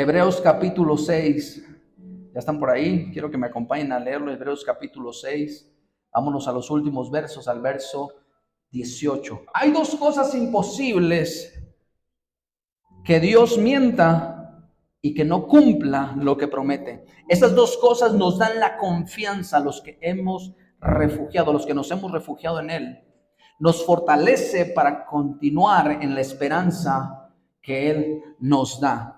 Hebreos capítulo 6. Ya están por ahí, quiero que me acompañen a leerlo. Hebreos capítulo 6. Vámonos a los últimos versos, al verso 18. Hay dos cosas imposibles: que Dios mienta y que no cumpla lo que promete. Estas dos cosas nos dan la confianza a los que hemos refugiado, los que nos hemos refugiado en Él. Nos fortalece para continuar en la esperanza que Él nos da.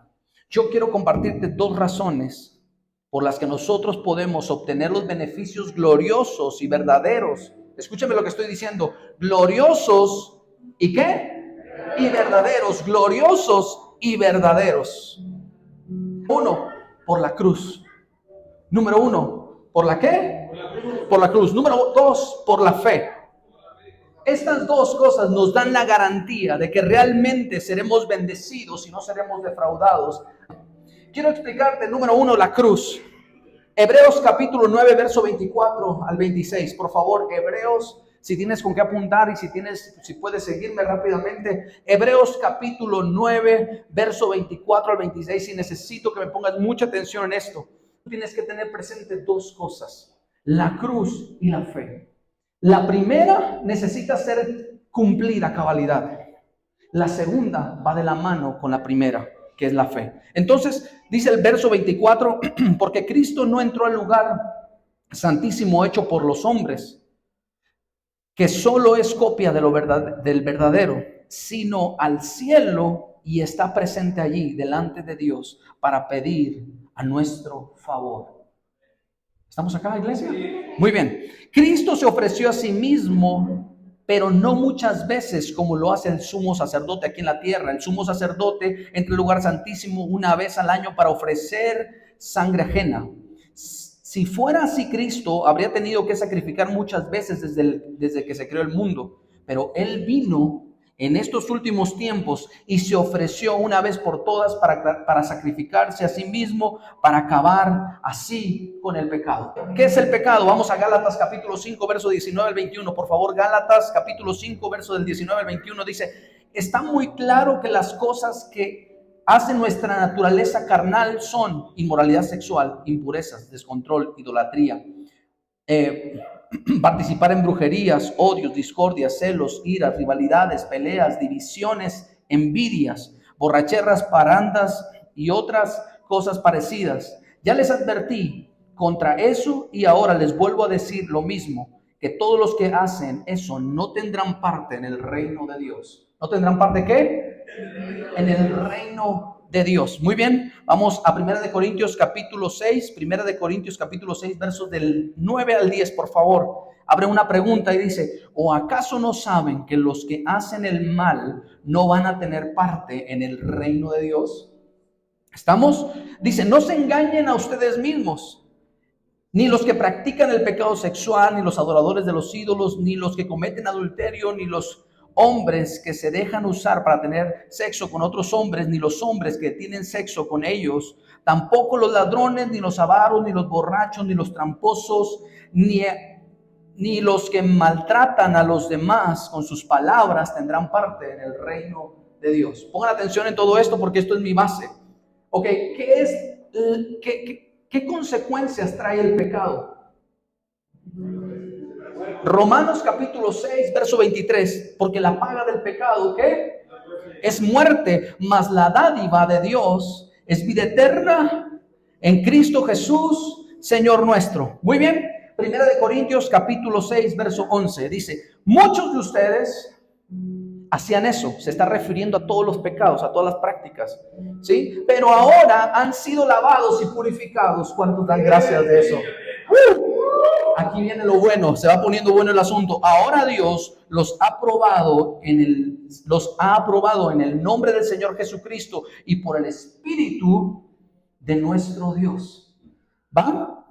Yo quiero compartirte dos razones por las que nosotros podemos obtener los beneficios gloriosos y verdaderos. Escúchame lo que estoy diciendo. Gloriosos y ¿qué? Y verdaderos. Gloriosos y verdaderos. Uno, por la cruz. Número uno, ¿por la qué? Por la cruz. Número dos, por la fe. Estas dos cosas nos dan la garantía de que realmente seremos bendecidos y no seremos defraudados. Quiero explicarte, número uno, la cruz. Hebreos capítulo 9, verso 24 al 26. Por favor, Hebreos, si tienes con qué apuntar y si puedes seguirme rápidamente. Hebreos capítulo 9, verso 24 al 26. Y necesito que me pongas mucha atención en esto. Tienes que tener presente dos cosas: la cruz y la fe. La primera necesita ser cumplida a cabalidad. La segunda va de la mano con la primera, que es la fe. Entonces, dice el verso 24, porque Cristo no entró al lugar santísimo hecho por los hombres, que solo es copia del verdadero, sino al cielo, y está presente allí delante de Dios para pedir a nuestro favor. ¿Estamos acá, iglesia? Muy bien. Cristo se ofreció a sí mismo, pero no muchas veces como lo hace el sumo sacerdote aquí en la tierra. El sumo sacerdote entra al lugar santísimo una vez al año para ofrecer sangre ajena. Si fuera así, Cristo habría tenido que sacrificar muchas veces desde que se creó el mundo. Pero Él vino en estos últimos tiempos y se ofreció una vez por todas para sacrificarse a sí mismo, para acabar así con el pecado. ¿Qué es el pecado? Vamos a Gálatas capítulo 5, verso 19 al 21. Por favor, Gálatas capítulo 5, verso del 19 al 21 dice: está muy claro que las cosas que hacen nuestra naturaleza carnal son inmoralidad sexual, impurezas, descontrol, idolatría, participar en brujerías, odios, discordias, celos, iras, rivalidades, peleas, divisiones, envidias, borracheras, parandas y otras cosas parecidas. Ya les advertí contra eso y ahora les vuelvo a decir lo mismo, que todos los que hacen eso no tendrán parte en el reino de Dios. ¿No tendrán parte qué? En el reino de Dios. Muy bien, vamos a 1 de Corintios capítulo 6, 1 de Corintios capítulo 6, versos del 9 al 10, por favor. Abre una pregunta y dice: ¿o acaso no saben que los que hacen el mal no van a tener parte en el reino de Dios? ¿Estamos? Dice: no se engañen a ustedes mismos. Ni los que practican el pecado sexual, ni los adoradores de los ídolos, ni los que cometen adulterio, ni los hombres que se dejan usar para tener sexo con otros hombres, ni los hombres que tienen sexo con ellos, tampoco los ladrones, ni los avaros, ni los borrachos, ni los tramposos, ni los que maltratan a los demás con sus palabras tendrán parte en el reino de Dios. Pongan atención en todo esto porque esto es mi base. Ok, ¿qué consecuencias trae el pecado? Romanos capítulo 6, verso 23, porque la paga del pecado, ¿qué? Es muerte, mas la dádiva de Dios es vida eterna en Cristo Jesús, Señor nuestro. Muy bien, 1 de Corintios capítulo 6, verso 11, dice: muchos de ustedes hacían eso. Se está refiriendo a todos los pecados, a todas las prácticas, ¿sí? Pero ahora han sido lavados y purificados. ¿Cuántos dan gracias de eso? Aquí viene lo bueno, se va poniendo bueno el asunto. Ahora Dios los ha aprobado en el nombre del Señor Jesucristo y por el Espíritu de nuestro Dios. ¿Va?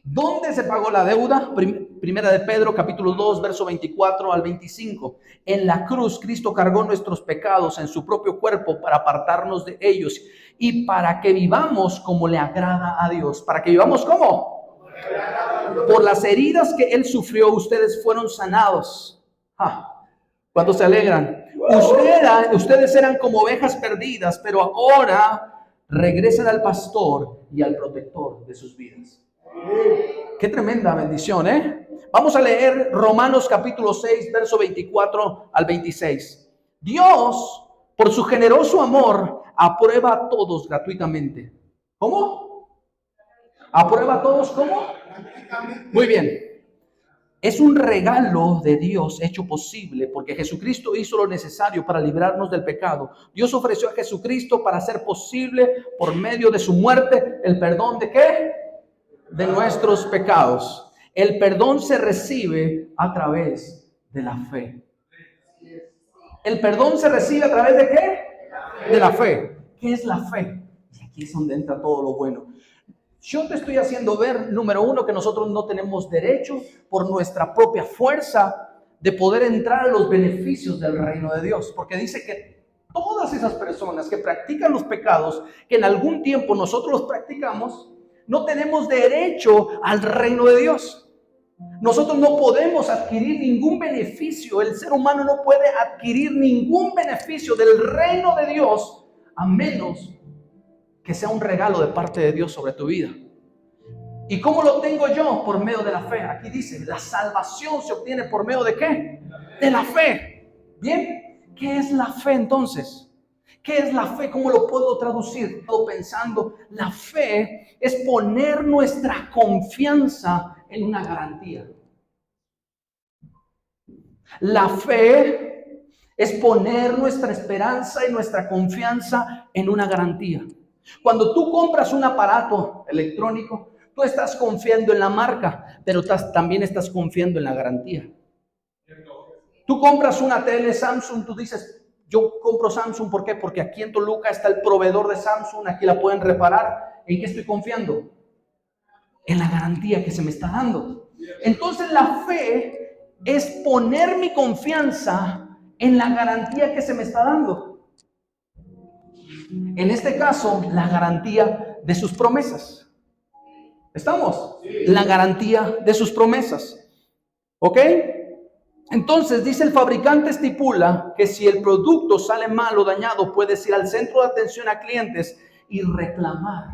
¿Dónde se pagó la deuda? Primera de Pedro, capítulo 2, verso 24 al 25. En la cruz, Cristo cargó nuestros pecados en su propio cuerpo para apartarnos de ellos y para que vivamos como le agrada a Dios. ¿Para que vivamos cómo? Por las heridas que Él sufrió, ustedes fueron sanados. ¿Cuántos se alegran? Ustedes eran como ovejas perdidas, pero ahora regresen al pastor y al protector de sus vidas. Qué tremenda bendición, ¿eh? Vamos a leer Romanos capítulo 6, verso 24 al 26. Dios, por su generoso amor, aprueba a todos gratuitamente. ¿Cómo? ¿Aprueba a todos cómo? Muy bien. Es un regalo de Dios hecho posible porque Jesucristo hizo lo necesario para librarnos del pecado. Dios ofreció a Jesucristo para hacer posible por medio de su muerte el perdón ¿de qué? De nuestros pecados. El perdón se recibe a través de la fe. ¿El perdón se recibe a través de qué? De la fe. ¿Qué es la fe? Y aquí es donde entra todo lo bueno. Yo te estoy haciendo ver, número uno, que nosotros no tenemos derecho por nuestra propia fuerza de poder entrar a los beneficios del reino de Dios. Porque dice que todas esas personas que practican los pecados, que en algún tiempo nosotros los practicamos, no tenemos derecho al reino de Dios. Nosotros no podemos adquirir ningún beneficio. El ser humano no puede adquirir ningún beneficio del reino de Dios a menos que sea un regalo de parte de Dios sobre tu vida. ¿Y cómo lo tengo yo? Por medio de la fe. Aquí dice, la salvación se obtiene por medio de ¿qué? De la fe. ¿Bien? ¿Qué es la fe entonces? ¿Qué es la fe? ¿Cómo lo puedo traducir? Estoy pensando, la fe es poner nuestra confianza en una garantía. La fe es poner nuestra esperanza y nuestra confianza en una garantía. Cuando tú compras un aparato electrónico, tú estás confiando en la marca, pero también estás confiando en la garantía. Tú compras una tele Samsung, tú dices, yo compro Samsung, ¿por qué? Porque aquí en Toluca está el proveedor de Samsung, aquí la pueden reparar. ¿En qué estoy confiando? En la garantía que se me está dando. Entonces la fe es poner mi confianza en la garantía que se me está dando. En este caso, la garantía de sus promesas. ¿Estamos? La garantía de sus promesas. ¿Ok? Entonces, dice el fabricante estipula que si el producto sale mal o dañado, puedes ir al centro de atención a clientes y reclamar.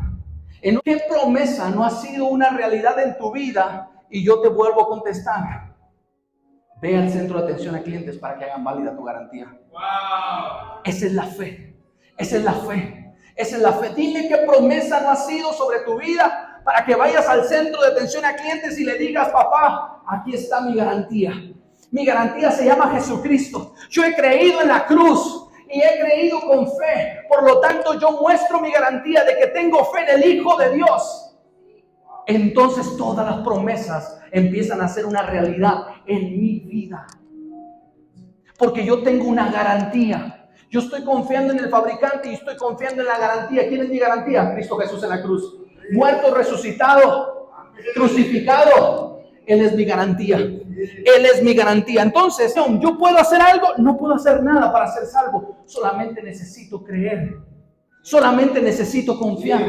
¿En qué promesa no ha sido una realidad en tu vida? Y yo te vuelvo a contestar. Ve al centro de atención a clientes para que hagan válida tu garantía. Wow. Esa es la fe. Esa es la fe. Esa es la fe. Dime qué promesa no ha sido sobre tu vida para que vayas al centro de atención a clientes y le digas, papá, aquí está mi garantía. Mi garantía se llama Jesucristo. Yo he creído en la cruz y he creído con fe. Por lo tanto, yo muestro mi garantía de que tengo fe en el Hijo de Dios. Entonces todas las promesas empiezan a ser una realidad en mi vida. Porque yo tengo una garantía. Yo estoy confiando en el fabricante y estoy confiando en la garantía. ¿Quién es mi garantía? Cristo Jesús en la cruz. Muerto, resucitado, crucificado. Él es mi garantía. Él es mi garantía. Entonces, ¿yo puedo hacer algo? No puedo hacer nada para ser salvo. Solamente necesito creer. Solamente necesito confiar.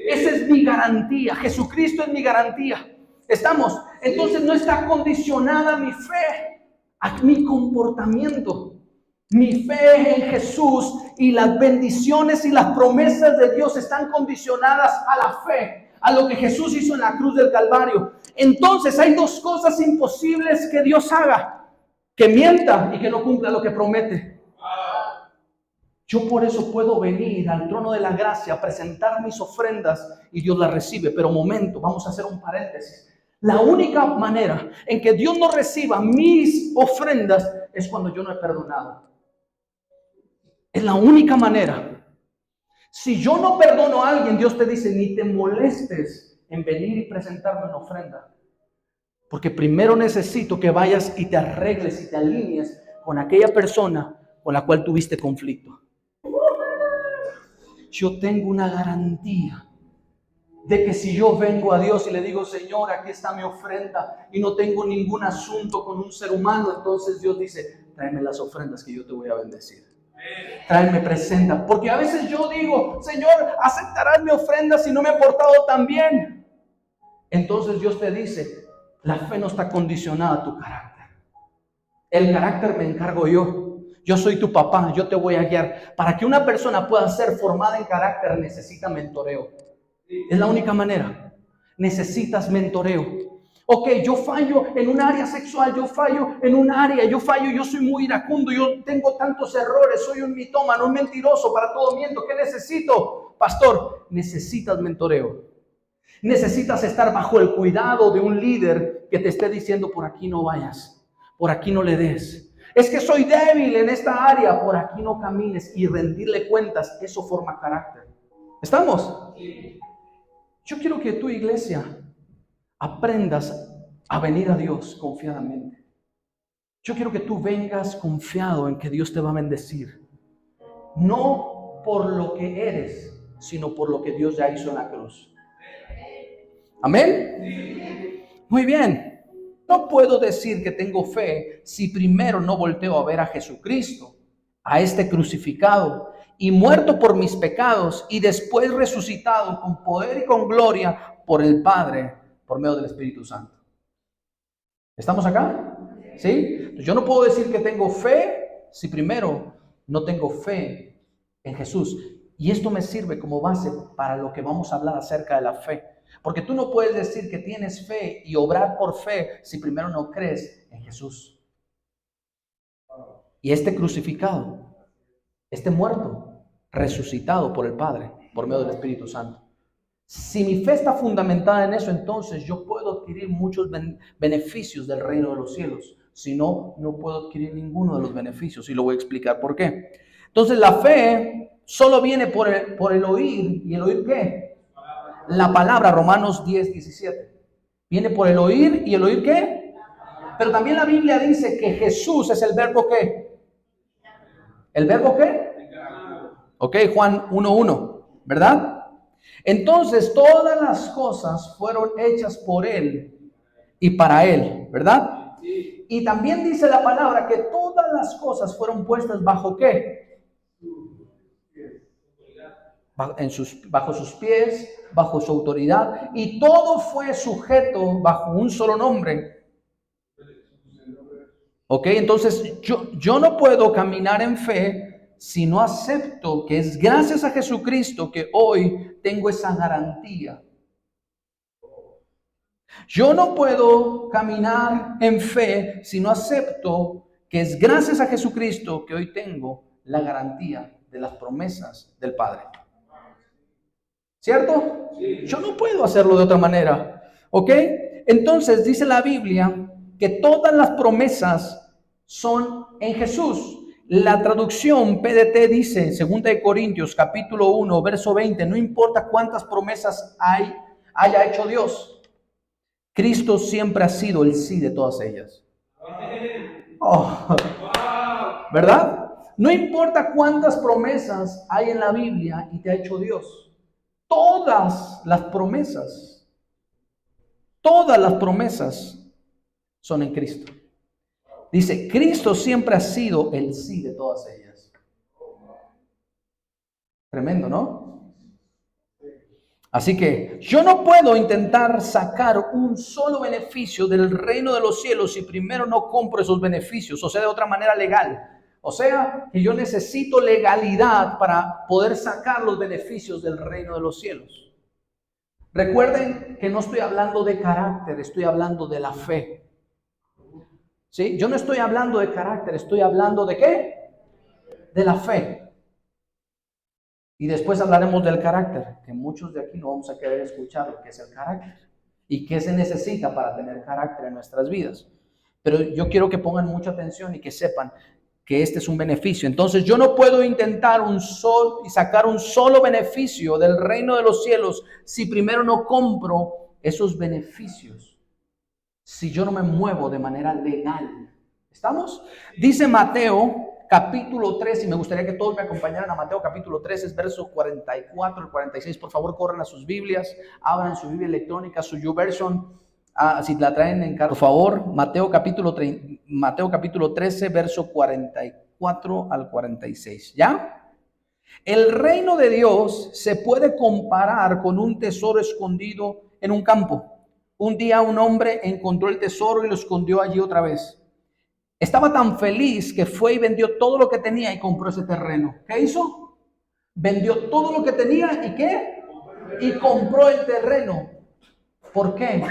Esa es mi garantía. Jesucristo es mi garantía. ¿Estamos? Entonces no está condicionada mi fe a mi comportamiento. Mi fe en Jesús y las bendiciones y las promesas de Dios están condicionadas a la fe, a lo que Jesús hizo en la cruz del Calvario. Entonces hay dos cosas imposibles que Dios haga: que mienta y que no cumpla lo que promete. Yo por eso puedo venir al trono de la gracia, presentar mis ofrendas y Dios las recibe. Pero momento, vamos a hacer un paréntesis. La única manera en que Dios no reciba mis ofrendas es cuando yo no he perdonado. Es la única manera. Si yo no perdono a alguien, Dios te dice, ni te molestes en venir y presentarme una ofrenda. Porque primero necesito que vayas y te arregles y te alinees con aquella persona con la cual tuviste conflicto. Yo tengo una garantía de que si yo vengo a Dios y le digo, Señor, aquí está mi ofrenda y no tengo ningún asunto con un ser humano, entonces Dios dice, tráeme las ofrendas que yo te voy a bendecir. Tráeme, presenta. Porque a veces yo digo, Señor, ¿aceptarás mi ofrenda si no me he portado tan bien? Entonces Dios te dice, la fe no está condicionada a tu carácter. El carácter me encargo yo. Yo soy tu papá, yo te voy a guiar. Para que una persona pueda ser formada en carácter necesita mentoreo. Es la única manera. Necesitas mentoreo. Ok, yo fallo en un área sexual, yo fallo en un área, yo soy muy iracundo, yo tengo tantos errores, soy un mitómano, un mentiroso, para todo miento. ¿Qué necesito? Pastor, necesitas mentoreo. Necesitas estar bajo el cuidado de un líder que te esté diciendo: por aquí no vayas, por aquí no le des. Es que soy débil en esta área, por aquí no camines, y rendirle cuentas. Eso forma carácter. ¿Estamos? Yo quiero que tu iglesia aprendas a venir a Dios confiadamente. Yo quiero que tú vengas confiado en que Dios te va a bendecir. No por lo que eres, sino por lo que Dios ya hizo en la cruz. ¿Amén? Muy bien. No puedo decir que tengo fe si primero no volteo a ver a Jesucristo, a este crucificado y muerto por mis pecados, y después resucitado con poder y con gloria por el Padre, por medio del Espíritu Santo. ¿Estamos acá? ¿Sí? Yo no puedo decir que tengo fe si primero no tengo fe en Jesús. Y esto me sirve como base para lo que vamos a hablar acerca de la fe. Porque tú no puedes decir que tienes fe y obrar por fe si primero no crees en Jesús. Y este crucificado, este muerto, resucitado por el Padre, por medio del Espíritu Santo. Si mi fe está fundamentada en eso, entonces yo puedo adquirir muchos beneficios del reino de los cielos. Si no, no puedo adquirir ninguno de los beneficios, y lo voy a explicar por qué. Entonces la fe solo viene por el oír. ¿Y el oír qué? La palabra, Romanos 10:17. Viene por el oír, ¿y el oír qué? Pero también la Biblia dice que Jesús es el verbo ¿qué? ¿El verbo qué? Ok, Juan 1:1, ¿verdad? Entonces todas las cosas fueron hechas por Él y para Él, ¿verdad? Y también dice la palabra que todas las cosas fueron puestas bajo ¿qué? Bajo sus pies, bajo su autoridad, y todo fue sujeto bajo un solo nombre. Ok, entonces yo no puedo caminar en fe si no acepto que es gracias a Jesucristo que hoy tengo esa garantía. Yo no puedo caminar en fe si no acepto que es gracias a Jesucristo que hoy tengo la garantía de las promesas del Padre. ¿Cierto? Yo no puedo hacerlo de otra manera. ¿Ok? Entonces dice la Biblia que todas las promesas son en Jesús. La traducción PDT dice, 2 Corintios capítulo 1, verso 20, no importa cuántas promesas haya hecho Dios, Cristo siempre ha sido el sí de todas ellas. Oh, ¿verdad? No importa cuántas promesas hay en la Biblia y te ha hecho Dios. Todas las promesas son en Cristo. Dice, Cristo siempre ha sido el sí de todas ellas. Tremendo, ¿no? Así que yo no puedo intentar sacar un solo beneficio del reino de los cielos si primero no compro esos beneficios, o sea, de otra manera legal. O sea, que yo necesito legalidad para poder sacar los beneficios del reino de los cielos. Recuerden que no estoy hablando de carácter, estoy hablando de la fe. ¿Sí? Yo no estoy hablando de carácter, estoy hablando ¿de qué? De la fe. Y después hablaremos del carácter, que muchos de aquí no vamos a querer escuchar lo que es el carácter y qué se necesita para tener carácter en nuestras vidas. Pero yo quiero que pongan mucha atención y que sepan que este es un beneficio. Entonces yo no puedo intentar sacar un solo beneficio del reino de los cielos si primero no compro esos beneficios, si yo no me muevo de manera legal. ¿Estamos? Dice Mateo capítulo 3, y me gustaría que todos me acompañaran a Mateo capítulo 3, es versos 44 al 46. Por favor, corran a sus Biblias, abran su Biblia electrónica, su YouVersion, si la traen en carro, por favor. Mateo capítulo 13, verso 44 al 46. ¿Ya? El reino de Dios se puede comparar con un tesoro escondido en un campo. Un día un hombre encontró el tesoro y lo escondió allí otra vez. Estaba tan feliz que fue y vendió todo lo que tenía y compró ese terreno. ¿Qué hizo? Vendió todo lo que tenía y ¿qué? Y compró el terreno. ¿Por qué?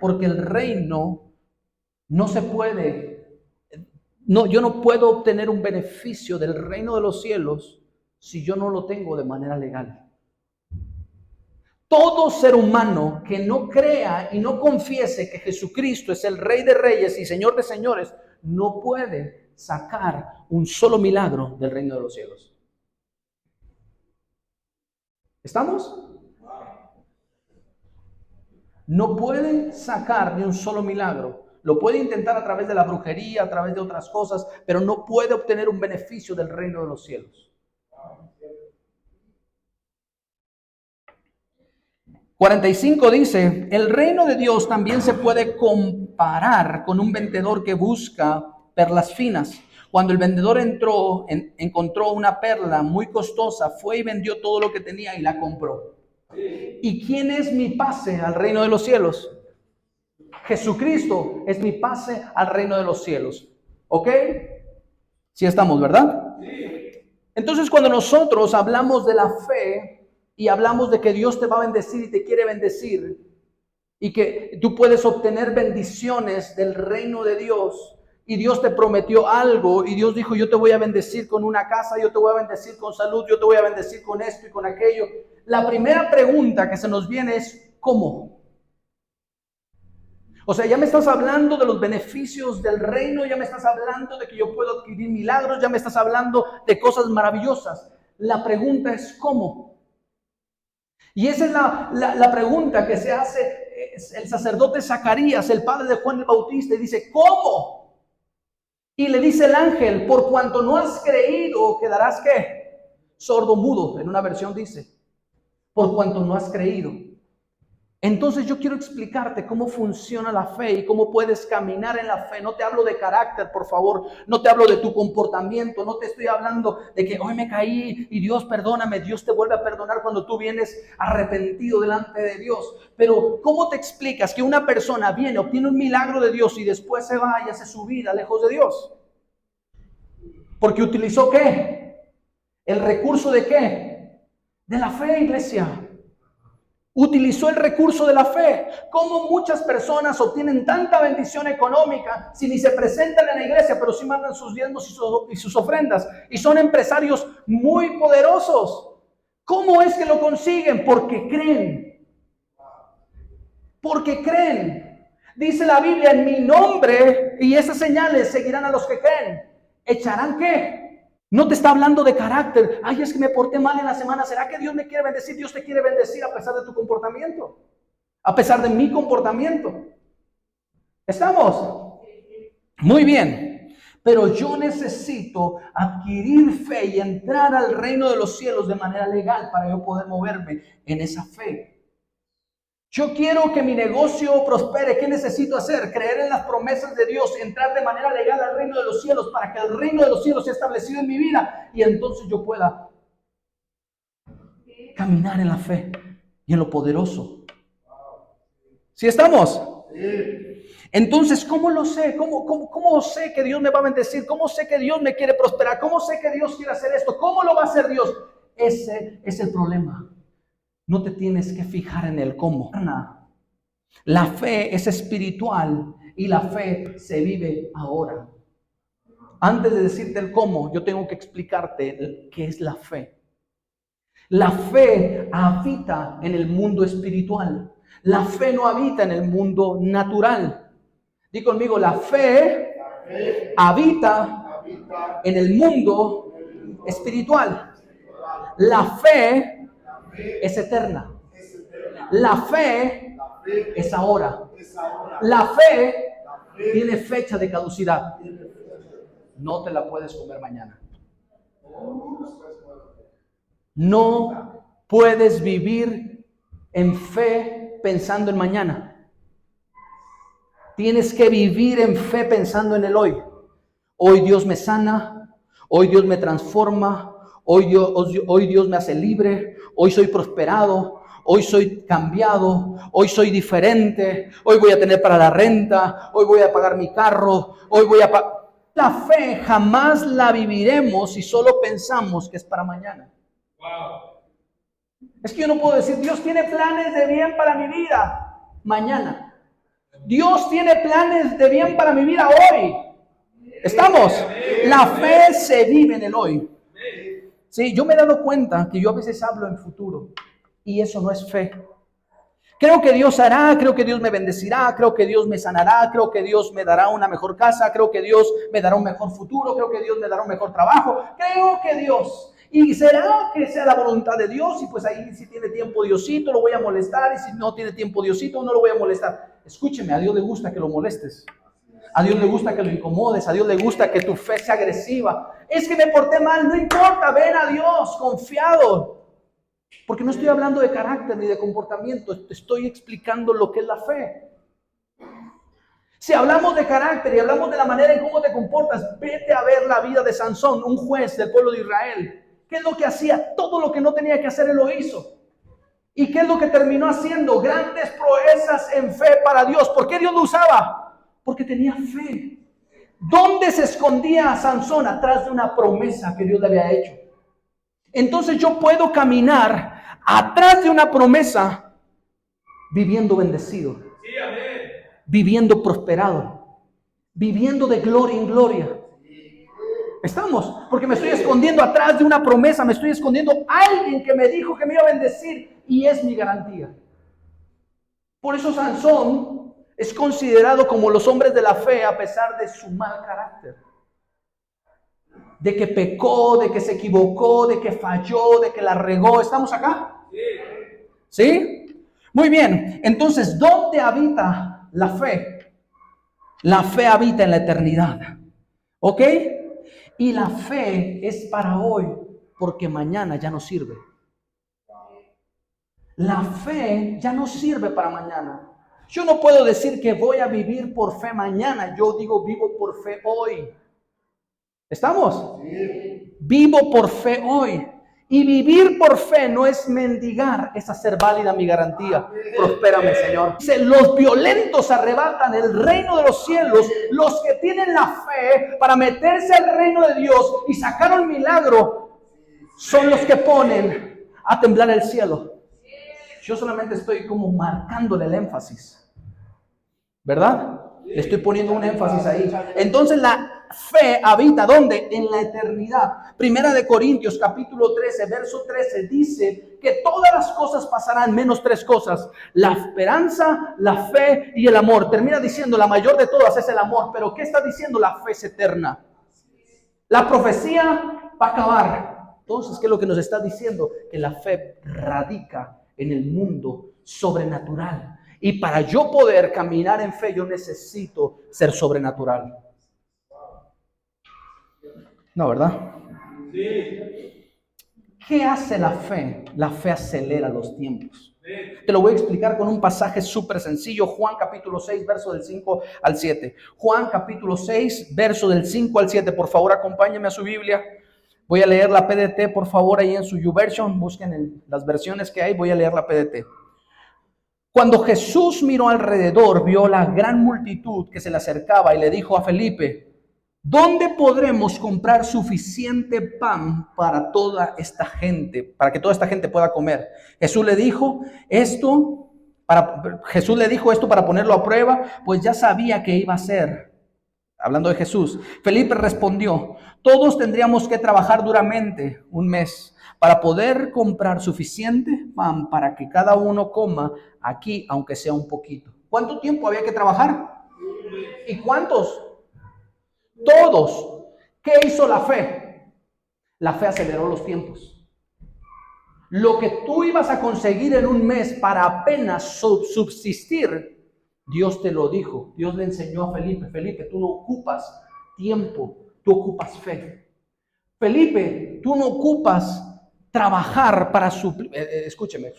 Porque el reino no se puede, no, yo no puedo obtener un beneficio del reino de los cielos si yo no lo tengo de manera legal. Todo ser humano que no crea y no confiese que Jesucristo es el Rey de Reyes y Señor de Señores, no puede sacar un solo milagro del reino de los cielos. ¿Estamos? No puede sacar ni un solo milagro. Lo puede intentar a través de la brujería, a través de otras cosas, pero no puede obtener un beneficio del reino de los cielos. 45 dice, el reino de Dios también se puede comparar con un vendedor que busca perlas finas. Cuando el vendedor encontró una perla muy costosa, fue y vendió todo lo que tenía y la compró. ¿Y quién es mi pase al reino de los cielos? Jesucristo es mi pase al reino de los cielos. ¿Ok? Sí estamos, ¿verdad? Entonces, cuando nosotros hablamos de la fe y hablamos de que Dios te va a bendecir y te quiere bendecir y que tú puedes obtener bendiciones del reino de Dios y Dios te prometió algo y Dios dijo, yo te voy a bendecir con una casa, yo te voy a bendecir con salud, yo te voy a bendecir con esto y con aquello. La primera pregunta que se nos viene es, ¿cómo? O sea, ya me estás hablando de los beneficios del reino, ya me estás hablando de que yo puedo adquirir milagros, ya me estás hablando de cosas maravillosas. La pregunta es ¿cómo? Y esa es la pregunta que se hace el sacerdote Zacarías, el padre de Juan el Bautista, y dice, ¿cómo? Y le dice el ángel, por cuanto no has creído, quedarás ¿qué? Sordo, mudo, en una versión dice, por cuanto no has creído. Entonces yo quiero explicarte cómo funciona la fe y cómo puedes caminar en la fe. No te hablo de carácter, por favor. No te hablo de tu comportamiento. No te estoy hablando de que hoy me caí y Dios perdóname. Dios te vuelve a perdonar cuando tú vienes arrepentido delante de Dios. Pero ¿cómo te explicas que una persona viene, obtiene un milagro de Dios y después se va y hace su vida lejos de Dios? Porque utilizó ¿qué? ¿El recurso de qué? De la fe, iglesia. Utilizó el recurso de la fe. ¿Cómo muchas personas obtienen tanta bendición económica si ni se presentan en la iglesia, pero sí mandan sus diezmos y sus ofrendas? Y son empresarios muy poderosos. ¿Cómo es que lo consiguen? Porque creen. Porque creen. Dice la Biblia, en mi nombre, y esas señales seguirán a los que creen. ¿Echarán qué? No te está hablando de carácter. Ay, es que me porté mal en la semana. ¿Será que Dios me quiere bendecir? Dios te quiere bendecir a pesar de tu comportamiento. A pesar de mi comportamiento. ¿Estamos? Muy bien. Pero yo necesito adquirir fe y entrar al reino de los cielos de manera legal para yo poder moverme en esa fe. Yo quiero que mi negocio prospere. ¿Qué necesito hacer? Creer en las promesas de Dios, entrar de manera legal al reino de los cielos para que el reino de los cielos sea establecido en mi vida y entonces yo pueda caminar en la fe y en lo poderoso. ¿Sí estamos? Entonces, ¿cómo lo sé? ¿Cómo sé que Dios me va a bendecir? ¿Cómo sé que Dios me quiere prosperar? ¿Cómo sé que Dios quiere hacer esto? ¿Cómo lo va a hacer Dios? Ese es el problema. No te tienes que fijar en el cómo. La fe es espiritual y la fe se vive ahora. Antes de decirte el cómo, yo tengo que explicarte qué es la fe. La fe habita en el mundo espiritual. La fe no habita en el mundo natural. Di conmigo, la fe habita en el mundo espiritual. La fe es eterna. La fe es ahora. La fe tiene fecha de caducidad. No te la puedes comer mañana. No puedes vivir en fe pensando en mañana. Tienes que vivir en fe pensando en el hoy. Hoy Dios me sana. Hoy Dios me transforma. Hoy Dios me hace libre. Hoy soy prosperado. Hoy soy cambiado. Hoy soy diferente. Hoy voy a tener para la renta. Hoy voy a pagar mi carro. Hoy voy a pagar. La fe jamás la viviremos si solo pensamos que es para mañana. Es que yo no puedo decir, Dios tiene planes de bien para mi vida mañana. Dios tiene planes de bien para mi vida hoy. ¿Estamos? La fe se vive en el hoy. Sí, yo me he dado cuenta que yo a veces hablo en futuro y eso no es fe. Creo que Dios hará, creo que Dios me bendecirá, creo que Dios me sanará, creo que Dios me dará una mejor casa, creo que Dios me dará un mejor futuro, creo que Dios me dará un mejor trabajo, creo que Dios. Y será que sea la voluntad de Dios y pues ahí si tiene tiempo Diosito lo voy a molestar y si no tiene tiempo Diosito no lo voy a molestar. Escúcheme, a Dios le gusta que lo molestes. A Dios le gusta que lo incomodes, a Dios le gusta que tu fe sea agresiva. Es que me porté mal, no importa, ven a Dios confiado. Porque no estoy hablando de carácter ni de comportamiento, te estoy explicando lo que es la fe. Si hablamos de carácter y hablamos de la manera en cómo te comportas, vete a ver la vida de Sansón, un juez del pueblo de Israel. ¿Qué es lo que hacía? Todo lo que no tenía que hacer, él lo hizo. ¿Y qué es lo que terminó haciendo? Grandes proezas en fe para Dios. ¿Por qué Dios lo usaba? Porque tenía fe. ¿Dónde se escondía Sansón? Atrás de una promesa que Dios le había hecho. Entonces yo puedo caminar atrás de una promesa viviendo bendecido, viviendo prosperado, viviendo de gloria en gloria. ¿Estamos? Porque me estoy escondiendo atrás de una promesa, me estoy escondiendo a alguien que me dijo que me iba a bendecir y es mi garantía. Por eso Sansón es considerado como los hombres de la fe a pesar de su mal carácter. De que pecó, de que se equivocó, de que falló, de que la regó. ¿Estamos acá? ¿Sí? Muy bien. Entonces, ¿dónde habita la fe? La fe habita en la eternidad. ¿Ok? Y la fe es para hoy, porque mañana ya no sirve. La fe ya no sirve para mañana. Yo no puedo decir que voy a vivir por fe mañana. Yo digo vivo por fe hoy. ¿Estamos? Sí. Vivo por fe hoy. Y vivir por fe no es mendigar, es hacer válida mi garantía. Prospérame, Señor. Los violentos arrebatan el reino de los cielos. Los que tienen la fe para meterse al reino de Dios y sacar un milagro son los que ponen a temblar el cielo. Yo solamente estoy como marcándole el énfasis. ¿Verdad? Le estoy poniendo un énfasis ahí. Entonces la fe habita, ¿dónde? En la eternidad. Primera de Corintios, capítulo 13, verso 13, dice que todas las cosas pasarán, menos tres cosas: la esperanza, la fe y el amor. Termina diciendo, la mayor de todas es el amor. Pero ¿qué está diciendo? La fe es eterna. La profecía va a acabar. Entonces, ¿qué es lo que nos está diciendo? Que la fe radica en el mundo sobrenatural. Y para yo poder caminar en fe, yo necesito ser sobrenatural. No, ¿verdad? Sí. ¿Qué hace la fe? La fe acelera los tiempos. Te lo voy a explicar con un pasaje súper sencillo. Juan capítulo 6, verso del 5 al 7. Juan capítulo 6, verso del 5 al 7. Por favor, acompáñenme a su Biblia. Voy a leer la PDT, por favor, ahí en su YouVersion. Busquen las versiones que hay. Voy a leer la PDT. Cuando Jesús miró alrededor, vio la gran multitud que se le acercaba y le dijo a Felipe: ¿dónde podremos comprar suficiente pan para toda esta gente, para que toda esta gente pueda comer? Jesús le dijo esto para ponerlo a prueba, pues ya sabía que iba a ser. Hablando de Jesús, Felipe respondió: todos tendríamos que trabajar duramente un mes para poder comprar suficiente pan para que cada uno coma aquí, aunque sea un poquito. ¿Cuánto tiempo había que trabajar? ¿Y cuántos? Todos. ¿Qué hizo la fe? La fe aceleró los tiempos. Lo que tú ibas a conseguir en un mes para apenas subsistir, Dios te lo dijo. Dios le enseñó a Felipe: Felipe, tú no ocupas tiempo, tú ocupas fe. Felipe, tú no ocupas trabajar para suplir. Escúcheme,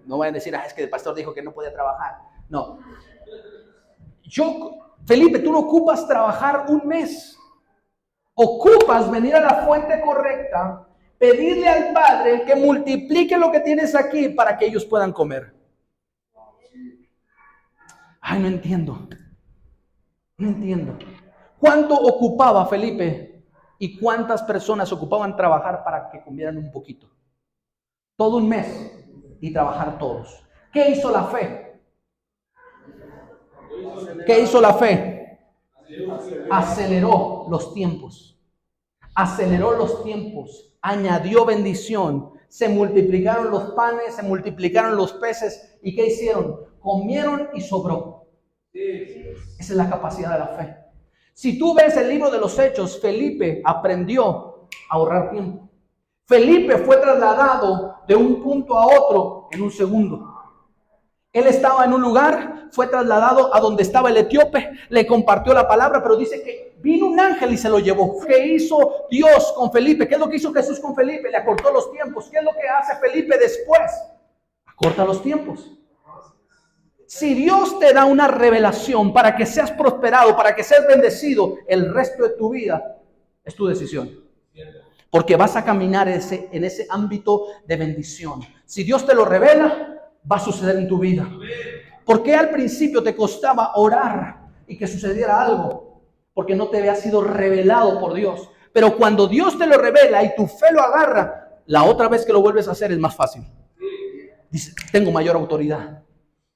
no vayan a decir, es que el pastor dijo que no podía trabajar. No. Felipe, tú no ocupas trabajar un mes. Ocupas venir a la fuente correcta, pedirle al Padre que multiplique lo que tienes aquí para que ellos puedan comer. Ay, no entiendo. ¿Cuánto ocupaba Felipe y cuántas personas ocupaban trabajar para que comieran un poquito? Todo un mes y trabajar todos. ¿Qué hizo la fe? ¿Qué hizo la fe? Aceleró los tiempos. Aceleró los tiempos. Añadió bendición. Se multiplicaron los panes, se multiplicaron los peces. ¿Y qué hicieron? Comieron y sobró. Esa es la capacidad de la fe. Si tú ves el libro de los Hechos, Felipe aprendió a ahorrar tiempo. Felipe fue trasladado de un punto a otro en un segundo. Él estaba en un lugar, fue trasladado a donde estaba el etíope, le compartió la palabra, pero dice que vino un ángel y se lo llevó. ¿Qué hizo Dios con Felipe? ¿Qué es lo que hizo Jesús con Felipe? Le acortó los tiempos. ¿Qué es lo que hace Felipe después? Acorta los tiempos. Si Dios te da una revelación para que seas prosperado, para que seas bendecido el resto de tu vida, es tu decisión. Porque vas a caminar en ese ámbito de bendición. Si Dios te lo revela, va a suceder en tu vida. ¿Por qué al principio te costaba orar y que sucediera algo? Porque no te había sido revelado por Dios. Pero cuando Dios te lo revela y tu fe lo agarra, la otra vez que lo vuelves a hacer es más fácil. Dice, tengo mayor autoridad.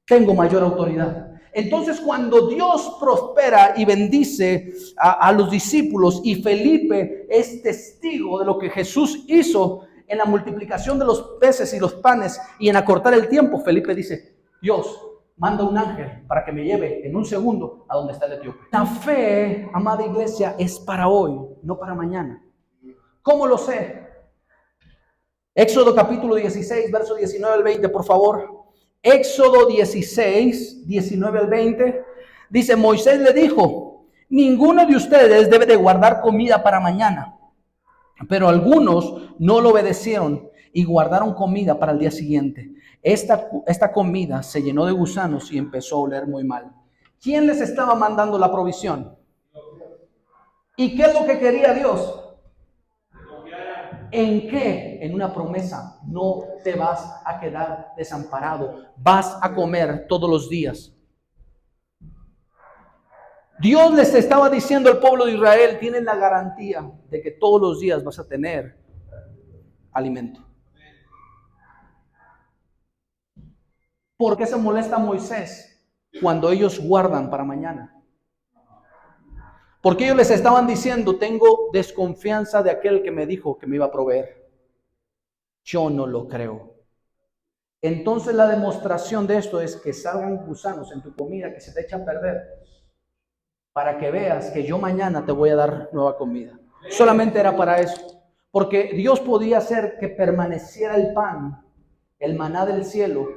Tengo mayor autoridad. Entonces, cuando Dios prospera y bendice a los discípulos, y Felipe es testigo de lo que Jesús hizo en la multiplicación de los peces y los panes y en acortar el tiempo, Felipe dice, Dios, manda un ángel para que me lleve en un segundo a donde está el etíope. La fe, amada iglesia, es para hoy, no para mañana. ¿Cómo lo sé? Éxodo capítulo 16, verso 19 al 20, por favor. Éxodo 16, 19 al 20, dice, Moisés le dijo, ninguno de ustedes debe de guardar comida para mañana. Pero algunos no lo obedecieron y guardaron comida para el día siguiente. Esta comida se llenó de gusanos y empezó a oler muy mal. ¿Quién les estaba mandando la provisión? ¿Y qué es lo que quería Dios? ¿En qué? En una promesa. No te vas a quedar desamparado. Vas a comer todos los días. Dios les estaba diciendo al pueblo de Israel, tienen la garantía de que todos los días vas a tener alimento. ¿Por qué se molesta Moisés cuando ellos guardan para mañana? Porque ellos les estaban diciendo, tengo desconfianza de aquel que me dijo que me iba a proveer. Yo no lo creo. Entonces la demostración de esto es que salgan gusanos en tu comida que se te echa a perder, para que veas que yo mañana te voy a dar nueva comida. Solamente era para eso. Porque Dios podía hacer que permaneciera el pan, el maná del cielo,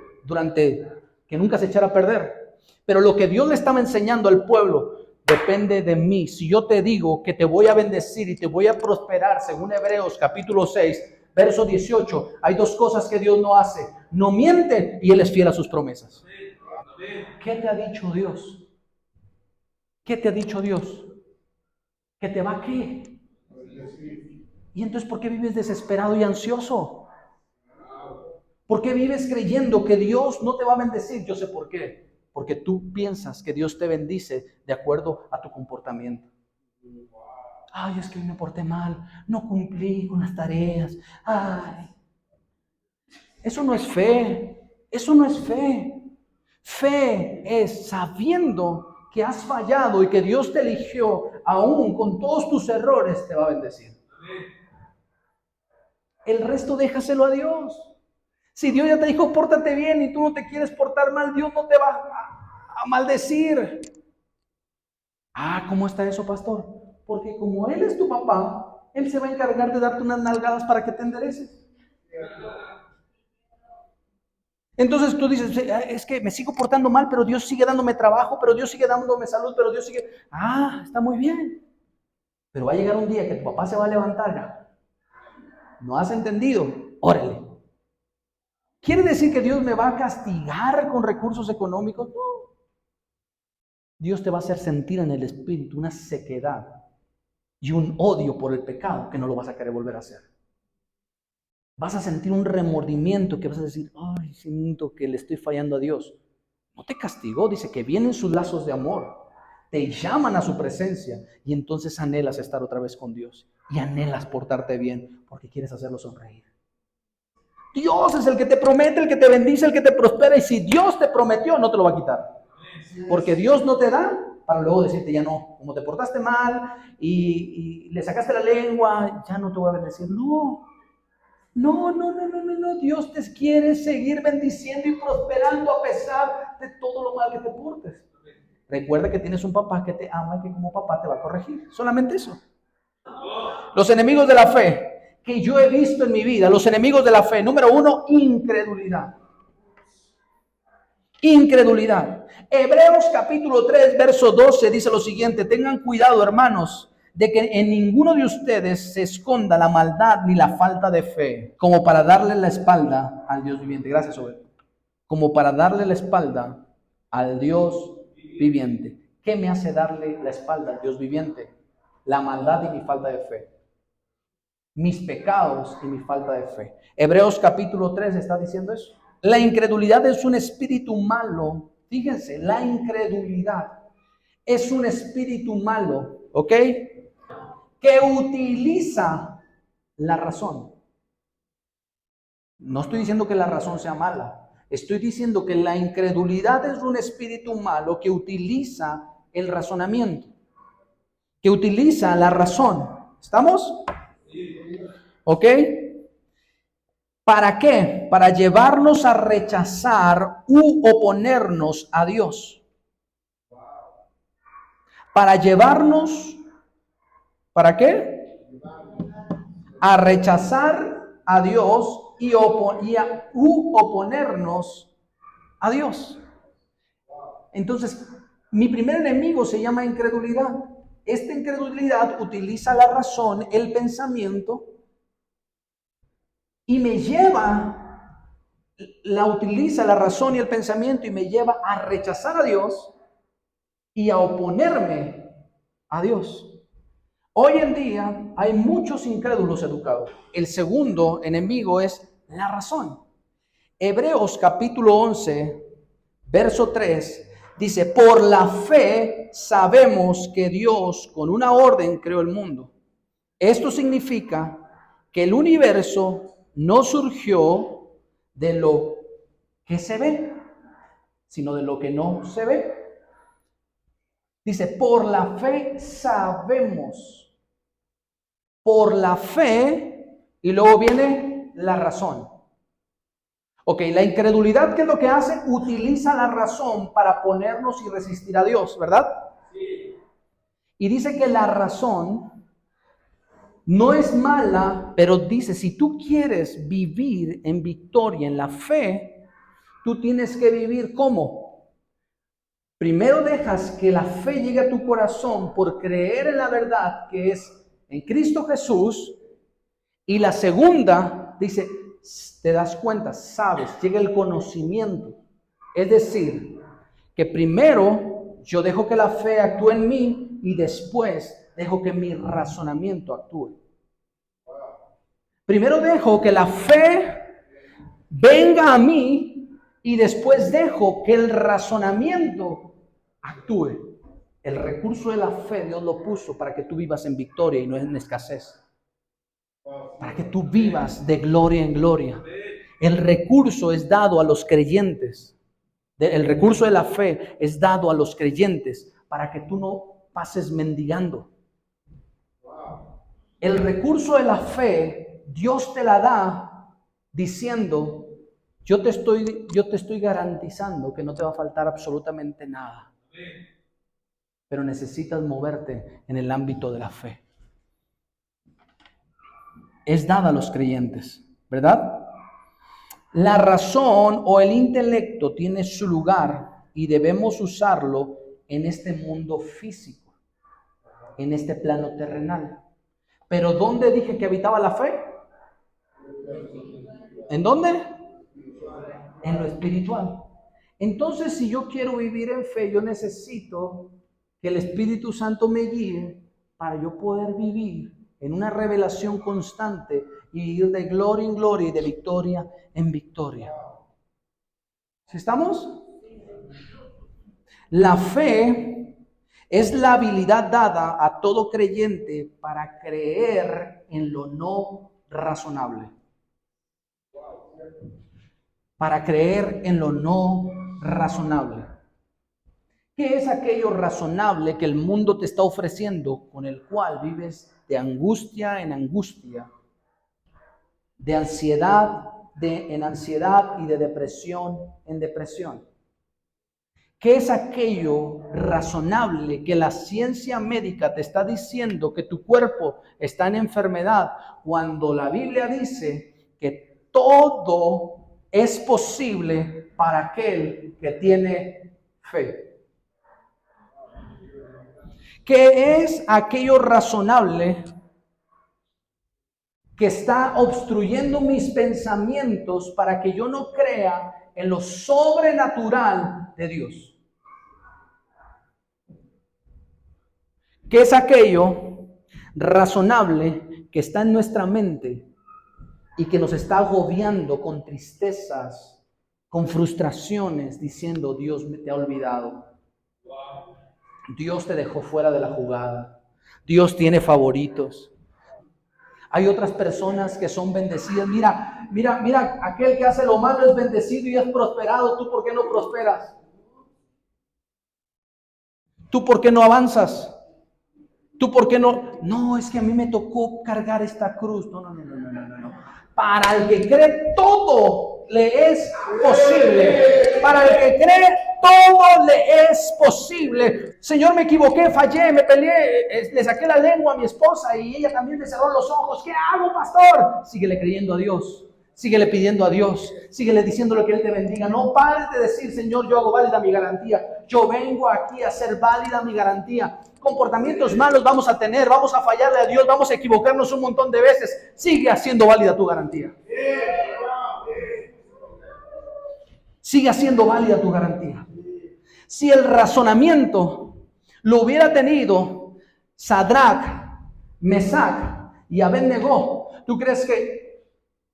que nunca se echara a perder. Pero lo que Dios le estaba enseñando al pueblo, depende de mí. Si yo te digo que te voy a bendecir y te voy a prosperar, según Hebreos capítulo 6, verso 18, hay dos cosas que Dios no hace. No miente y Él es fiel a sus promesas. ¿Qué te ha dicho Dios? ¿Qué te ha dicho Dios? ¿Que te va a qué? ¿Y entonces por qué vives desesperado y ansioso? ¿Por qué vives creyendo que Dios no te va a bendecir? Yo sé por qué. Porque tú piensas que Dios te bendice de acuerdo a tu comportamiento. Ay, es que hoy me porté mal, no cumplí con las tareas. Ay, eso no es fe. Eso no es fe. Fe es sabiendo que has fallado y que Dios te eligió, aún con todos tus errores, te va a bendecir. El resto déjaselo a Dios. Si Dios ya te dijo, pórtate bien y tú no te quieres portar mal, Dios no te va a maldecir. Ah, ¿cómo está eso, pastor? Porque como Él es tu papá, Él se va a encargar de darte unas nalgadas para que te endereces. Entonces tú dices, es que me sigo portando mal, pero Dios sigue dándome trabajo, pero Dios sigue dándome salud, pero Dios sigue... Ah, está muy bien. Pero va a llegar un día que tu papá se va a levantar. ¿No has entendido? Órale. ¿Quiere decir que Dios me va a castigar con recursos económicos? No. Dios te va a hacer sentir en el espíritu una sequedad y un odio por el pecado que no lo vas a querer volver a hacer. Vas a sentir un remordimiento que vas a decir, ay, siento que le estoy fallando a Dios. No te castigó, dice que vienen sus lazos de amor. te llaman a su presencia y entonces anhelas estar otra vez con Dios y anhelas portarte bien porque quieres hacerlo sonreír. Dios es el que te promete, el que te bendice, el que te prospera, y si Dios te prometió, no te lo va a quitar. Porque Dios no te da para luego decirte ya no, como te portaste mal y le sacaste la lengua, ya no te voy a bendecir. No. Dios te quiere seguir bendiciendo y prosperando a pesar de todo lo mal que te portes. Recuerda que tienes un papá que te ama y que como papá te va a corregir. Solamente eso. Los enemigos de la fe que yo he visto en mi vida, los enemigos de la fe, número 1, incredulidad. Incredulidad. Hebreos capítulo 3, verso 12 dice lo siguiente: tengan cuidado, hermanos, de que en ninguno de ustedes se esconda la maldad ni la falta de fe, como para darle la espalda al Dios viviente. Gracias, Obed. Como para darle la espalda al Dios viviente. ¿Qué me hace darle la espalda al Dios viviente? La maldad y mi falta de fe. Mis pecados y mi falta de fe. Hebreos capítulo 3 está diciendo eso. La incredulidad es un espíritu malo. Fíjense, la incredulidad es un espíritu malo, ¿ok? Que utiliza la razón. No estoy diciendo que la razón sea mala. Estoy diciendo que la incredulidad es un espíritu malo que utiliza el razonamiento, que utiliza la razón. ¿Estamos? ¿Ok? ¿Para qué? Para llevarnos a rechazar u oponernos a Dios. Para llevarnos, ¿para qué? A rechazar a Dios y oponernos a Dios. Entonces, mi primer enemigo se llama incredulidad. Esta incredulidad utiliza la razón, el pensamiento, y me lleva, utiliza la razón y el pensamiento y me lleva a rechazar a Dios y a oponerme a Dios. Hoy en día hay muchos incrédulos educados. El segundo enemigo es la razón. Hebreos capítulo 11, verso 3, dice: por la fe sabemos que Dios con una orden creó el mundo. Esto significa que el universo no surgió de lo que se ve, sino de lo que no se ve. Dice, por la fe sabemos. Por la fe, y luego viene la razón. Ok, la incredulidad, ¿qué es lo que hace? Utiliza la razón para ponernos y resistir a Dios, ¿verdad? Sí. Y dice que la razón no es mala, pero dice, si tú quieres vivir en victoria, en la fe, tú tienes que vivir ¿cómo? Primero dejas que la fe llegue a tu corazón por creer en la verdad que es en Cristo Jesús. Y la segunda, dice, te das cuenta, sabes, llega el conocimiento. Es decir, que primero yo dejo que la fe actúe en mí y después dejo que mi razonamiento actúe. Primero dejo que la fe venga a mí y después dejo que el razonamiento actúe. El recurso de la fe Dios lo puso para que tú vivas en victoria y no en escasez. Para que tú vivas de gloria en gloria. El recurso es dado a los creyentes. El recurso de la fe es dado a los creyentes para que tú no pases mendigando. El recurso de la fe Dios te la da diciendo, yo te estoy garantizando que no te va a faltar absolutamente nada. Pero necesitas moverte en el ámbito de la fe. Es dada a los creyentes, ¿verdad? La razón o el intelecto tiene su lugar y debemos usarlo en este mundo físico, en este plano terrenal. Pero ¿dónde dije que habitaba la fe? ¿En dónde? En lo espiritual. Entonces, si yo quiero vivir en fe, yo necesito que el Espíritu Santo me guíe para yo poder vivir en una revelación constante y ir de gloria en gloria y de victoria en victoria. ¿Sí estamos? La fe Es la habilidad dada a todo creyente para creer en lo no razonable. Para creer en lo no razonable. ¿Qué es aquello razonable que el mundo te está ofreciendo, con el cual vives de angustia en angustia, de ansiedad en ansiedad y de depresión en depresión? ¿Qué es aquello razonable que la ciencia médica te está diciendo que tu cuerpo está en enfermedad, cuando la Biblia dice que todo es posible para aquel que tiene fe? ¿Qué es aquello razonable que está obstruyendo mis pensamientos para que yo no crea en lo sobrenatural de Dios? ¿Qué es aquello razonable que está en nuestra mente y que nos está agobiando con tristezas, con frustraciones, diciendo: Dios te ha olvidado, Dios te dejó fuera de la jugada, Dios tiene favoritos? Hay otras personas que son bendecidas. Mira, aquel que hace lo malo es bendecido y es prosperado. ¿Tú por qué no prosperas? ¿Tú por qué no avanzas? ¿Tú por qué no? No, es que a mí me tocó cargar esta cruz. No. Para el que cree, todo le es posible. Para el que cree, todo le es posible. Señor, me equivoqué, fallé, me peleé, le saqué la lengua a mi esposa y ella también me cerró los ojos. ¿Qué hago, pastor? Síguele creyendo a Dios. Síguele pidiendo a Dios, síguele diciéndole que Él te bendiga. No pares de decir: Señor, yo hago válida mi garantía. Yo vengo aquí a hacer válida mi garantía. Comportamientos malos vamos a tener, vamos a fallarle a Dios, vamos a equivocarnos un montón de veces. Sigue haciendo válida tu garantía. Sigue haciendo válida tu garantía. Si el razonamiento lo hubiera tenido Sadrach, Mesach y Abednego, ¿tú crees que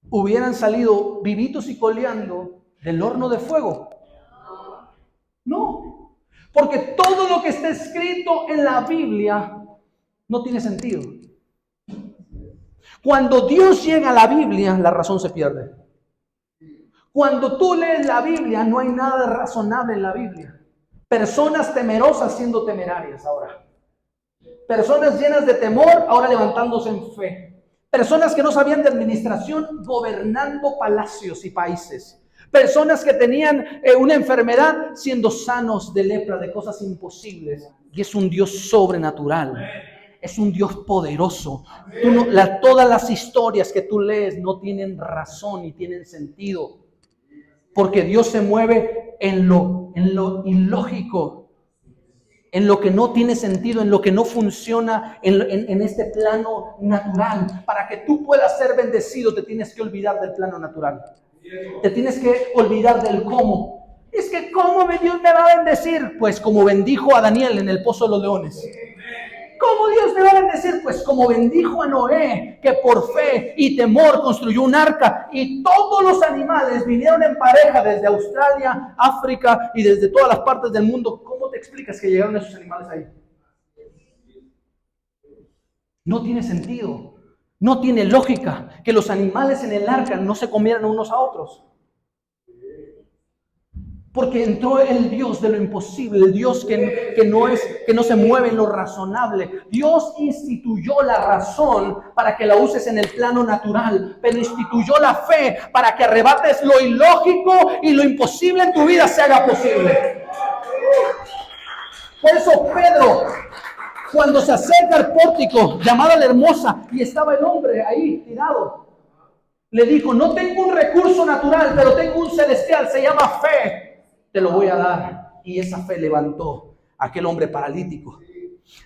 hubieran salido vivitos y coleando del horno de fuego? No, porque todo lo que está escrito en la Biblia no tiene sentido. Cuando Dios llega a la Biblia, la razón se pierde. Cuando tú lees la Biblia, no hay nada razonable en la Biblia. Personas temerosas siendo temerarias ahora. Personas llenas de temor ahora levantándose en fe. Personas que no sabían de administración gobernando palacios y países. Personas que tenían una enfermedad siendo sanos de lepra, de cosas imposibles. Y es un Dios sobrenatural. Es un Dios poderoso. Todas las historias que tú lees no tienen razón ni tienen sentido. Porque Dios se mueve en lo ilógico. En lo que no tiene sentido, en lo que no funciona en este plano natural. Para que tú puedas ser bendecido, te tienes que olvidar del plano natural. Te tienes que olvidar del cómo. Es que ¿cómo Dios me va a bendecir? Pues como bendijo a Daniel en el pozo de los leones. ¿Cómo Dios me va a bendecir? Pues como bendijo a Noé, que por fe y temor construyó un arca y todos los animales vinieron en pareja desde Australia, África y desde todas las partes del mundo. ¿Cómo te explicas que llegaron esos animales ahí? No tiene sentido, no tiene lógica que los animales en el arca no se comieran unos a otros. Porque entró el Dios de lo imposible, el Dios que no se mueve en lo razonable. Dios instituyó la razón para que la uses en el plano natural, pero instituyó la fe para que arrebates lo ilógico y lo imposible en tu vida se haga posible. Por eso Pedro, cuando se acerca al pórtico llamado La Hermosa y estaba el hombre ahí tirado, le dijo: no tengo un recurso natural, pero tengo un celestial, se llama fe. Te lo voy a dar. Y esa fe levantó a aquel hombre paralítico.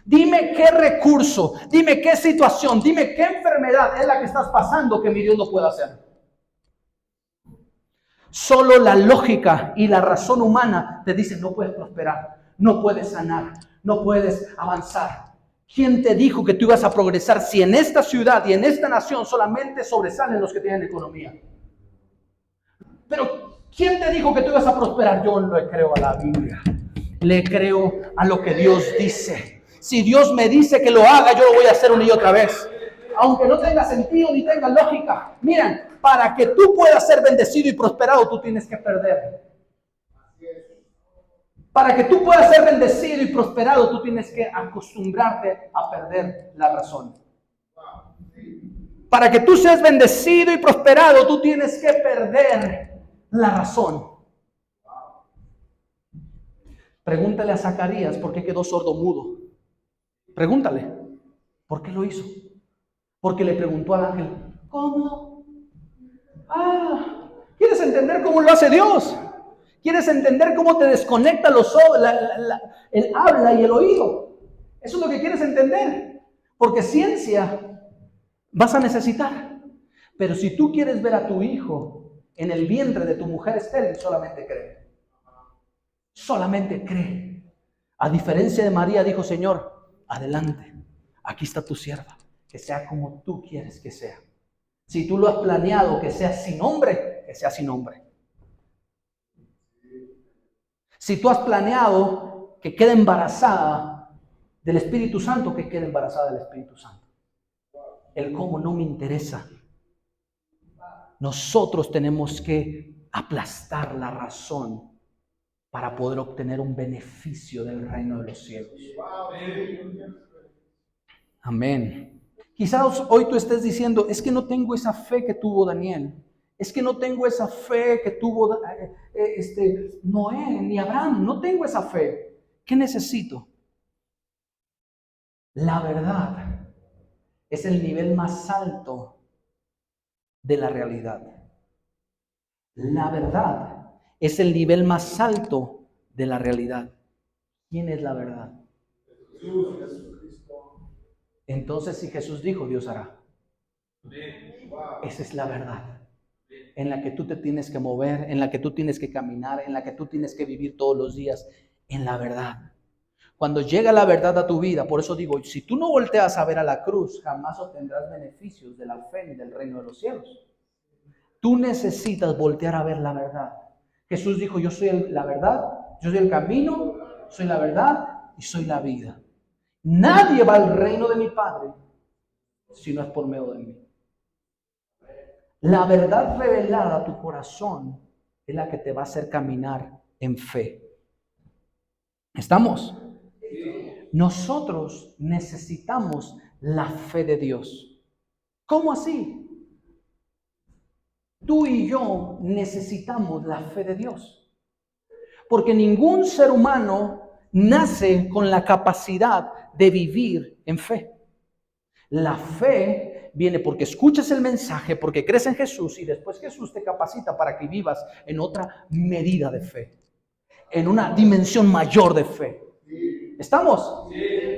Dime qué recurso, dime qué situación, dime qué enfermedad es la que estás pasando que mi Dios no pueda hacer. Solo la lógica y la razón humana te dicen: no puedes prosperar, no puedes sanar, no puedes avanzar. ¿Quién te dijo que tú ibas a progresar si en esta ciudad y en esta nación solamente sobresalen los que tienen economía? Pero ¿quién te dijo que tú ibas a prosperar? Yo le creo a la Biblia. Le creo a lo que Dios dice. Si Dios me dice que lo haga, yo lo voy a hacer una y otra vez. Aunque no tenga sentido ni tenga lógica. Miren, para que tú puedas ser bendecido y prosperado, tú tienes que perder. Para que tú puedas ser bendecido y prosperado, tú tienes que acostumbrarte a perder la razón. Para que tú seas bendecido y prosperado, tú tienes que perder la razón. Pregúntale a Zacarías por qué quedó sordo mudo. Pregúntale, ¿por qué lo hizo? Porque le preguntó al ángel, ¿cómo? ¿Quieres entender cómo lo hace Dios? ¿Quieres entender cómo te desconecta el habla y el oído? Eso es lo que quieres entender. Porque ciencia vas a necesitar. Pero si tú quieres ver a tu hijo en el vientre de tu mujer estéril, solamente cree. Solamente cree. A diferencia de María, dijo, Señor, adelante, aquí está tu sierva, que sea como tú quieres que sea. Si tú lo has planeado que sea sin hombre, que sea sin hombre. Si tú has planeado que quede embarazada del Espíritu Santo, que quede embarazada del Espíritu Santo. El cómo no me interesa. Nosotros tenemos que aplastar la razón para poder obtener un beneficio del reino de los cielos. Amén. Quizás hoy tú estés diciendo, es que no tengo esa fe que tuvo Daniel. Es que no tengo esa fe que tuvo Noé ni Abraham. No tengo esa fe. ¿Qué necesito? La verdad es el nivel más alto de la realidad. La verdad es el nivel más alto de la realidad. ¿Quién es la verdad? Entonces, si Jesús dijo, Dios hará. Esa es la verdad en la que tú te tienes que mover, en la que tú tienes que caminar, en la que tú tienes que vivir todos los días, en la verdad. Cuando llega la verdad a tu vida, por eso digo, si tú no volteas a ver a la cruz, jamás obtendrás beneficios de la fe ni del reino de los cielos. Tú necesitas voltear a ver la verdad. Jesús dijo, yo soy la verdad, yo soy el camino, soy la verdad y soy la vida. Nadie va al reino de mi Padre si no es por medio de mí. La verdad revelada a tu corazón es la que te va a hacer caminar en fe. ¿Estamos? Nosotros necesitamos la fe de Dios. ¿Cómo así? Tú y yo necesitamos la fe de Dios. Porque ningún ser humano nace con la capacidad de vivir en fe. La fe viene porque escuchas el mensaje, porque crees en Jesús y después Jesús te capacita para que vivas en otra medida de fe, en una dimensión mayor de fe. ¿Estamos?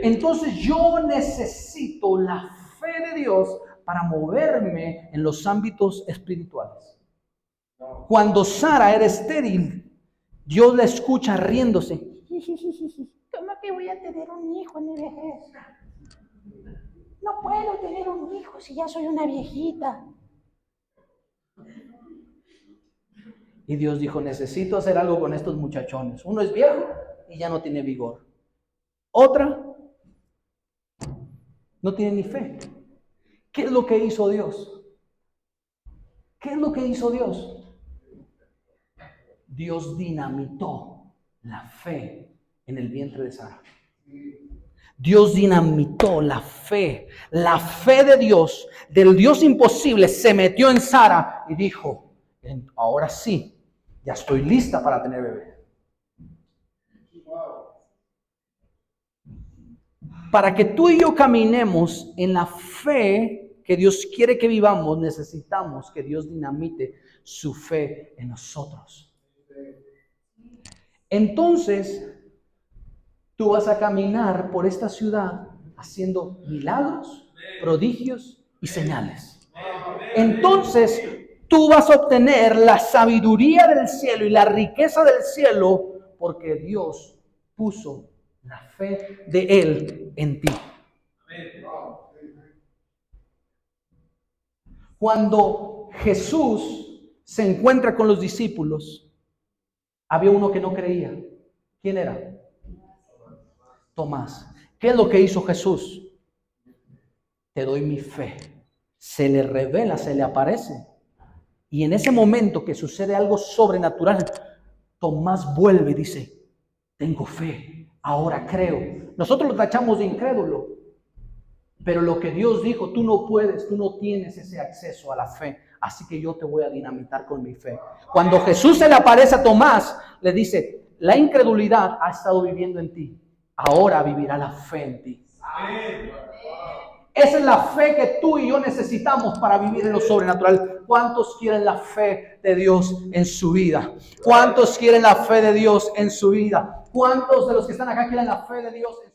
Entonces yo necesito la fe de Dios para moverme en los ámbitos espirituales. Cuando Sara era estéril, Dios la escucha riéndose. ¿Cómo que voy a tener un hijo en mi vejez? No puedo tener un hijo si ya soy una viejita. Y Dios dijo, necesito hacer algo con estos muchachones. Uno es viejo y ya no tiene vigor. Otra no tiene ni fe. ¿Qué es lo que hizo Dios? ¿Qué es lo que hizo Dios? Dios dinamitó la fe en el vientre de Sara. Dios dinamitó la fe de Dios, del Dios imposible, se metió en Sara y dijo, ahora sí, ya estoy lista para tener bebé. Para que tú y yo caminemos en la fe que Dios quiere que vivamos, necesitamos que Dios dinamite su fe en nosotros. Entonces, tú vas a caminar por esta ciudad haciendo milagros, prodigios y señales. Entonces, tú vas a obtener la sabiduría del cielo y la riqueza del cielo porque Dios puso la fe de Él en ti. Cuando Jesús se encuentra con los discípulos, había uno que no creía. ¿Quién era? Tomás. ¿Qué es lo que hizo Jesús? Te doy mi fe. Se le revela, se le aparece. Y en ese momento que sucede algo sobrenatural, Tomás vuelve y dice, tengo fe, ahora creo. Nosotros lo tachamos de incrédulo, pero lo que Dios dijo, tú no puedes, tú no tienes ese acceso a la fe, así que yo te voy a dinamitar con mi fe. Cuando Jesús se le aparece a Tomás, le dice, la incredulidad ha estado viviendo en ti, ahora vivirá la fe en ti. Esa es la fe que tú y yo necesitamos para vivir en lo sobrenatural. ¿Cuántos quieren la fe de Dios en su vida? ¿Cuántos quieren la fe de Dios en su vida? ¿Cuántos de los que están acá quieren la fe de Dios en su vida?